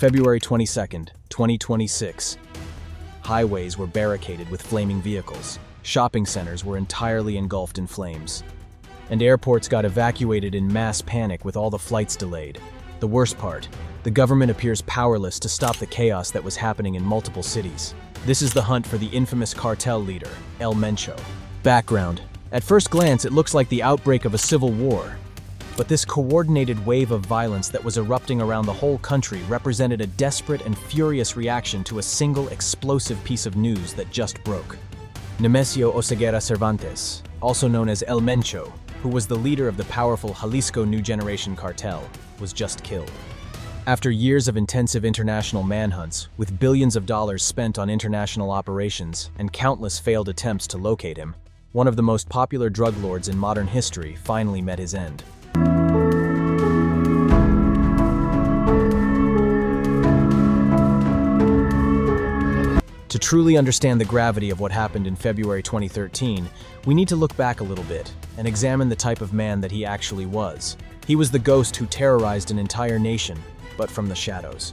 February 22nd, 2026. Highways were barricaded with flaming vehicles. Shopping centers were entirely engulfed in flames. And airports got evacuated in mass panic with all the flights delayed. The worst part, the government appears powerless to stop the chaos that was happening in multiple cities. This is the hunt for the infamous cartel leader, El Mencho. Background. At first glance, it looks like the outbreak of a civil war. But this coordinated wave of violence that was erupting around the whole country represented a desperate and furious reaction to a single explosive piece of news that just broke. Nemesio Oseguera Cervantes, also known as El Mencho, who was the leader of the powerful Jalisco New Generation Cartel, was just killed. After years of intensive international manhunts, with billions of dollars spent on international operations and countless failed attempts to locate him, one of the most popular drug lords in modern history finally met his end. To truly understand the gravity of what happened in February 2013, we need to look back a little bit and examine the type of man that he actually was. He was the ghost who terrorized an entire nation, but from the shadows.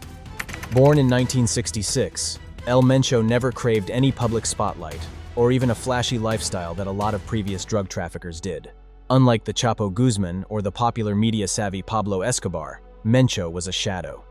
Born in 1966, El Mencho never craved any public spotlight, or even a flashy lifestyle that a lot of previous drug traffickers did. Unlike the Chapo Guzman or the popular media-savvy Pablo Escobar, Mencho was a shadow.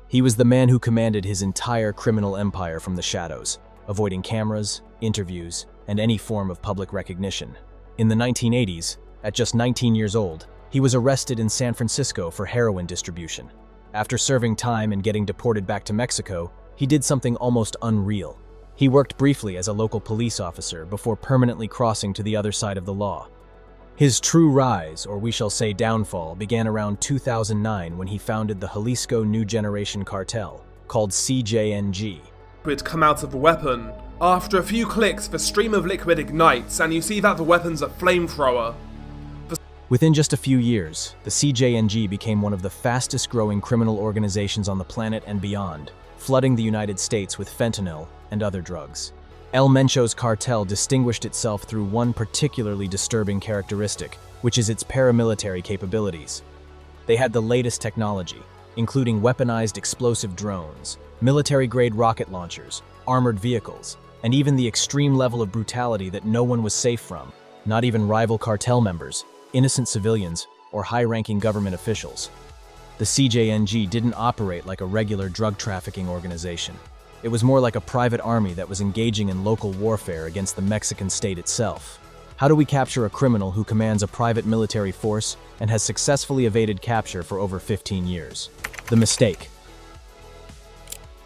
He was the man who commanded his entire criminal empire from the shadows, avoiding cameras, interviews, and any form of public recognition. In the 1980s, at just 19 years old, he was arrested in San Francisco for heroin distribution. After serving time and getting deported back to Mexico, he did something almost unreal. He worked briefly as a local police officer before permanently crossing to the other side of the law. His true rise, or we shall say downfall, began around 2009 when he founded the Jalisco New Generation Cartel, called CJNG. Liquid come out of the weapon. After a few clicks, the stream of liquid ignites, and you see that the weapon's a flamethrower. Within just a few years, the CJNG became one of the fastest-growing criminal organizations on the planet and beyond, flooding the United States with fentanyl and other drugs. El Mencho's cartel distinguished itself through one particularly disturbing characteristic, which is its paramilitary capabilities. They had the latest technology, including weaponized explosive drones, military-grade rocket launchers, armored vehicles, and even the extreme level of brutality that no one was safe from, not even rival cartel members, innocent civilians, or high-ranking government officials. The CJNG didn't operate like a regular drug trafficking organization. It was more like a private army that was engaging in local warfare against the Mexican state itself. How do we capture a criminal who commands a private military force and has successfully evaded capture for over 15 years? The mistake.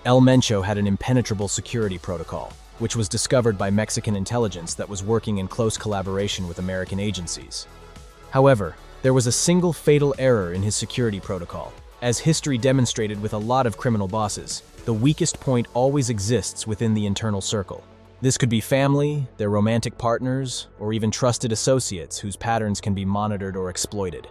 El Mencho had an impenetrable security protocol, which was discovered by Mexican intelligence that was working in close collaboration with American agencies. However, there was a single fatal error in his security protocol. As history demonstrated with a lot of criminal bosses, the weakest point always exists within the internal circle. This could be family, their romantic partners, or even trusted associates whose patterns can be monitored or exploited.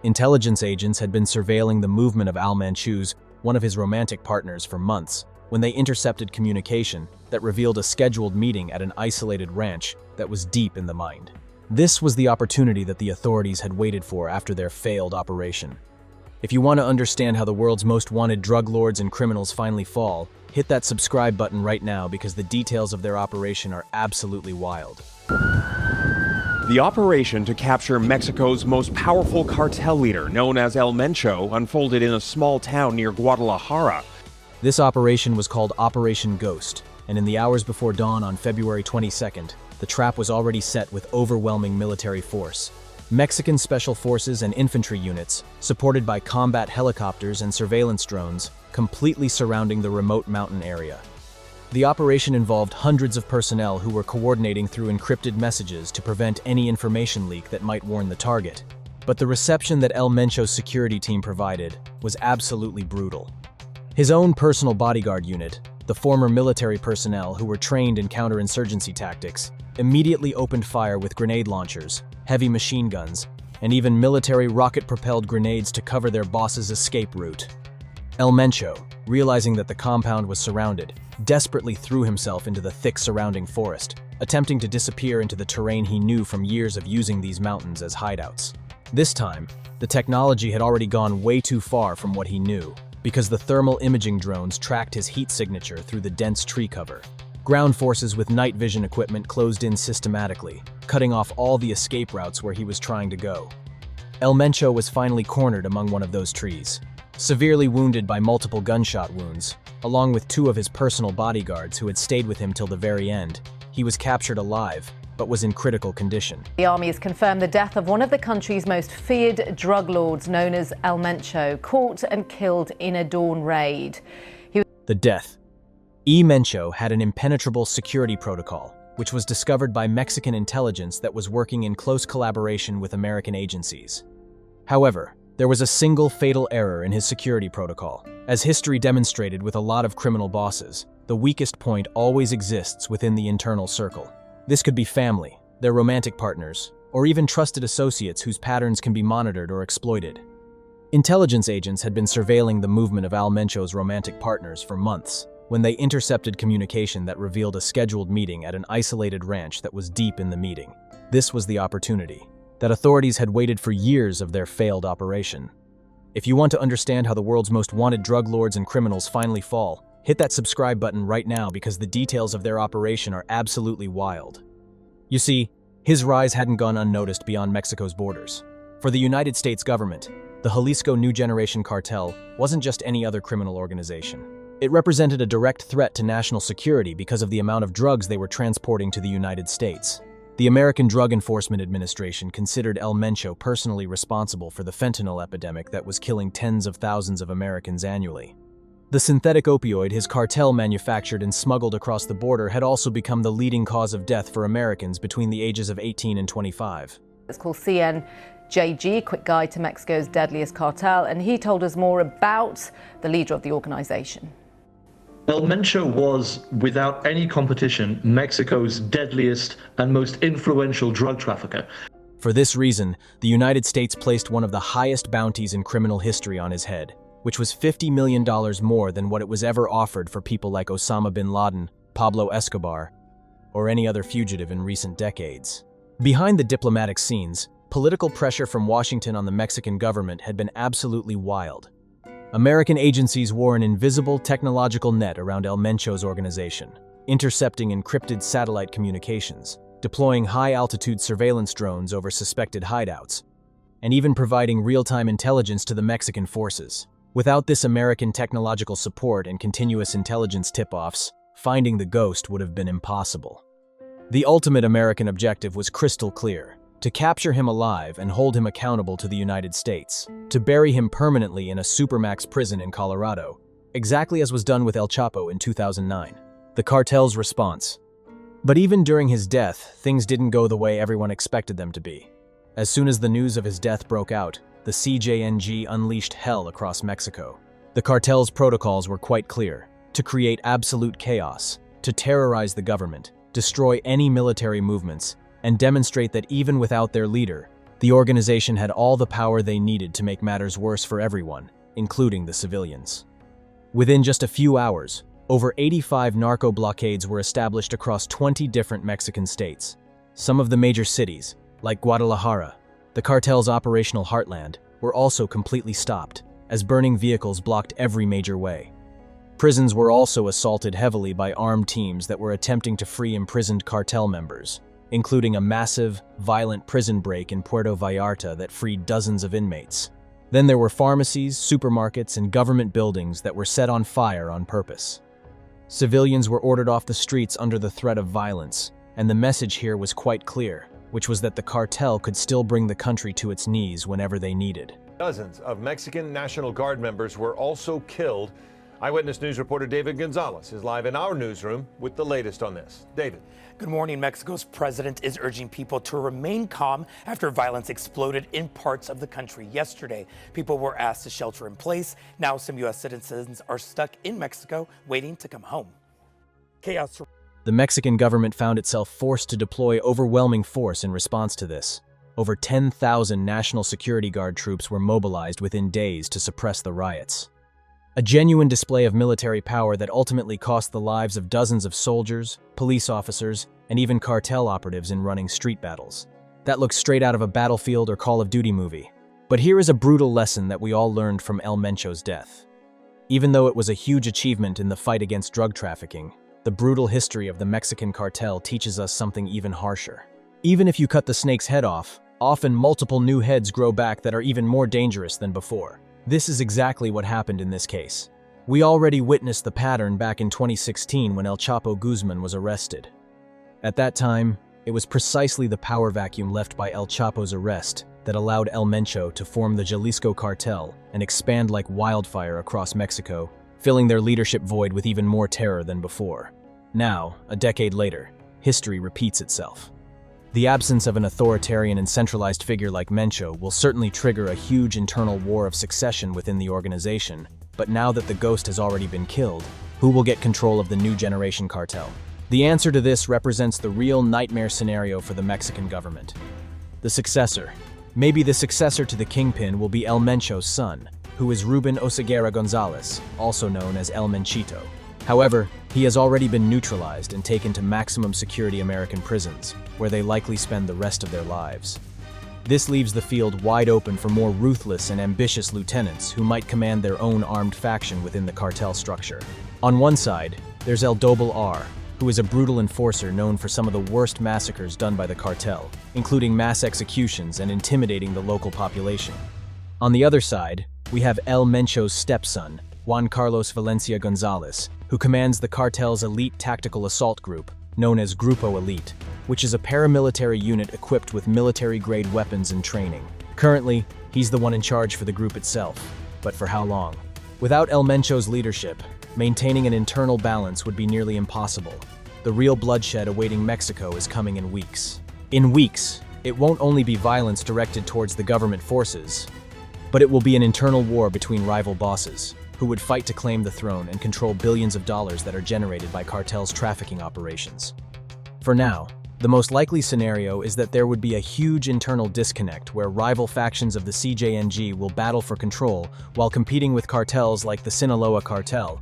Intelligence agents had been surveilling the movement of Al Mancho's, one of his romantic partners, for months, when they intercepted communication that revealed a scheduled meeting at an isolated ranch that was deep in the mind. This was the opportunity that the authorities had waited for after their failed operation. If you want to understand how the world's most wanted drug lords and criminals finally fall, hit that subscribe button right now because the details of their operation are absolutely wild. The operation to capture Mexico's most powerful cartel leader, known as El Mencho, unfolded in a small town near Guadalajara. This operation was called Operation Ghost, and in the hours before dawn on February 22nd, the trap was already set with overwhelming military force. Mexican special forces and infantry units, supported by combat helicopters and surveillance drones, completely surrounding the remote mountain area. The operation involved hundreds of personnel who were coordinating through encrypted messages to prevent any information leak that might warn the target. But the reception that El Mencho's security team provided was absolutely brutal. His own personal bodyguard unit, the former military personnel who were trained in counterinsurgency tactics, immediately opened fire with grenade launchers, heavy machine guns, and even military rocket-propelled grenades to cover their boss's escape route. El Mencho, realizing that the compound was surrounded, desperately threw himself into the thick surrounding forest, attempting to disappear into the terrain he knew from years of using these mountains as hideouts. This time, the technology had already gone way too far from what he knew. because the thermal imaging drones tracked his heat signature through the dense tree cover. Ground forces with night vision equipment closed in systematically, cutting off all the escape routes where he was trying to go. El Mencho was finally cornered among one of those trees, severely wounded by multiple gunshot wounds, along with 2 of his personal bodyguards who had stayed with him till the very end. He was captured alive, but was in critical condition. The army has confirmed the death of one of the country's most feared drug lords, known as El Mencho, caught and killed in a dawn raid. The death. Mencho had an impenetrable security protocol, which was discovered by Mexican intelligence that was working in close collaboration with American agencies. However, there was a single fatal error in his security protocol. As history demonstrated with a lot of criminal bosses, the weakest point always exists within the internal circle. This could be family, their romantic partners, or even trusted associates whose patterns can be monitored or exploited. Intelligence agents had been surveilling the movement of El Mencho's romantic partners for months, when they intercepted communication that revealed a scheduled meeting at an isolated ranch that was deep in the meeting. This was the opportunity that authorities had waited for years of their failed operation. If you want to understand how the world's most wanted drug lords and criminals finally fall, hit that subscribe button right now because the details of their operation are absolutely wild. You see, his rise hadn't gone unnoticed beyond Mexico's borders. For the United States government, the Jalisco New Generation Cartel wasn't just any other criminal organization. It represented a direct threat to national security because of the amount of drugs they were transporting to the United States. The American Drug Enforcement Administration considered El Mencho personally responsible for the fentanyl epidemic that was killing tens of thousands of Americans annually. The synthetic opioid his cartel manufactured and smuggled across the border had also become the leading cause of death for Americans between the ages of 18 and 25. It's called CJNG, Quick Guide to Mexico's Deadliest Cartel, and he told us more about the leader of the organization. El Mencho was, without any competition, Mexico's deadliest and most influential drug trafficker. For this reason, the United States placed one of the highest bounties in criminal history on his head, which was $50 million more than what it was ever offered for people like Osama bin Laden, Pablo Escobar, or any other fugitive in recent decades. Behind the diplomatic scenes, political pressure from Washington on the Mexican government had been absolutely wild. American agencies wore an invisible technological net around El Mencho's organization, intercepting encrypted satellite communications, deploying high-altitude surveillance drones over suspected hideouts, and even providing real-time intelligence to the Mexican forces. Without this American technological support and continuous intelligence tip-offs, finding the ghost would have been impossible. The ultimate American objective was crystal clear: to capture him alive and hold him accountable to the United States, to bury him permanently in a supermax prison in Colorado, exactly as was done with El Chapo in 2009. The cartel's response. But even during his death, things didn't go the way everyone expected them to be. As soon as the news of his death broke out, the CJNG unleashed hell across Mexico. The cartel's protocols were quite clear: to create absolute chaos, to terrorize the government, destroy any military movements, and demonstrate that even without their leader, the organization had all the power they needed to make matters worse for everyone, including the civilians. Within just a few hours, over 85 narco blockades were established across 20 different Mexican states. Some of the major cities, like Guadalajara, the cartel's operational heartland, were also completely stopped, as burning vehicles blocked every major way. Prisons were also assaulted heavily by armed teams that were attempting to free imprisoned cartel members, including a massive, violent prison break in Puerto Vallarta that freed dozens of inmates. Then there were pharmacies, supermarkets, and government buildings that were set on fire on purpose. Civilians were ordered off the streets under the threat of violence, and the message here was quite clear, which was that the cartel could still bring the country to its knees whenever they needed. Dozens of Mexican National Guard members were also killed. Eyewitness News reporter David Gonzalez is live in our newsroom with the latest on this. David. Good morning. Mexico's president is urging people to remain calm after violence exploded in parts of the country yesterday. People were asked to shelter in place. Now some U.S. citizens are stuck in Mexico waiting to come home. Chaos. The Mexican government found itself forced to deploy overwhelming force in response to this. Over 10,000 National Security Guard troops were mobilized within days to suppress the riots. A genuine display of military power that ultimately cost the lives of dozens of soldiers, police officers, and even cartel operatives in running street battles. That looks straight out of a Battlefield or Call of Duty movie. But here is a brutal lesson that we all learned from El Mencho's death. Even though it was a huge achievement in the fight against drug trafficking, the brutal history of the Mexican cartel teaches us something even harsher. Even if you cut the snake's head off, often multiple new heads grow back that are even more dangerous than before. This is exactly what happened in this case. We already witnessed the pattern back in 2016 when El Chapo Guzman was arrested. At that time, it was precisely the power vacuum left by El Chapo's arrest that allowed El Mencho to form the Jalisco Cartel and expand like wildfire across Mexico, filling their leadership void with even more terror than before. Now, a decade later, history repeats itself. The absence of an authoritarian and centralized figure like Mencho will certainly trigger a huge internal war of succession within the organization, but now that the ghost has already been killed, who will get control of the New Generation Cartel? The answer to this represents the real nightmare scenario for the Mexican government. The successor. Maybe the successor to the Kingpin will be El Mencho's son, who is Ruben Oseguera Gonzalez, also known as El Menchito. However, he has already been neutralized and taken to maximum security American prisons, where they likely spend the rest of their lives. This leaves the field wide open for more ruthless and ambitious lieutenants who might command their own armed faction within the cartel structure. On one side, there's El Double R, who is a brutal enforcer known for some of the worst massacres done by the cartel, including mass executions and intimidating the local population. On the other side, we have El Mencho's stepson, Juan Carlos Valencia Gonzalez, who commands the cartel's elite tactical assault group, known as Grupo Elite, which is a paramilitary unit equipped with military-grade weapons and training. Currently, he's the one in charge for the group itself, but for how long? Without El Mencho's leadership, maintaining an internal balance would be nearly impossible. The real bloodshed awaiting Mexico is coming in weeks. In weeks, it won't only be violence directed towards the government forces, but it will be an internal war between rival bosses, who would fight to claim the throne and control billions of dollars that are generated by cartels' trafficking operations. For now, the most likely scenario is that there would be a huge internal disconnect where rival factions of the CJNG will battle for control while competing with cartels like the Sinaloa Cartel,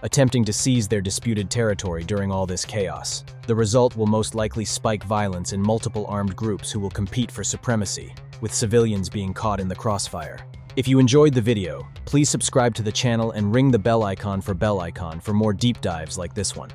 attempting to seize their disputed territory during all this chaos. The result will most likely spike violence in multiple armed groups who will compete for supremacy, with civilians being caught in the crossfire. If you enjoyed the video, please subscribe to the channel and ring the bell icon for more deep dives like this one.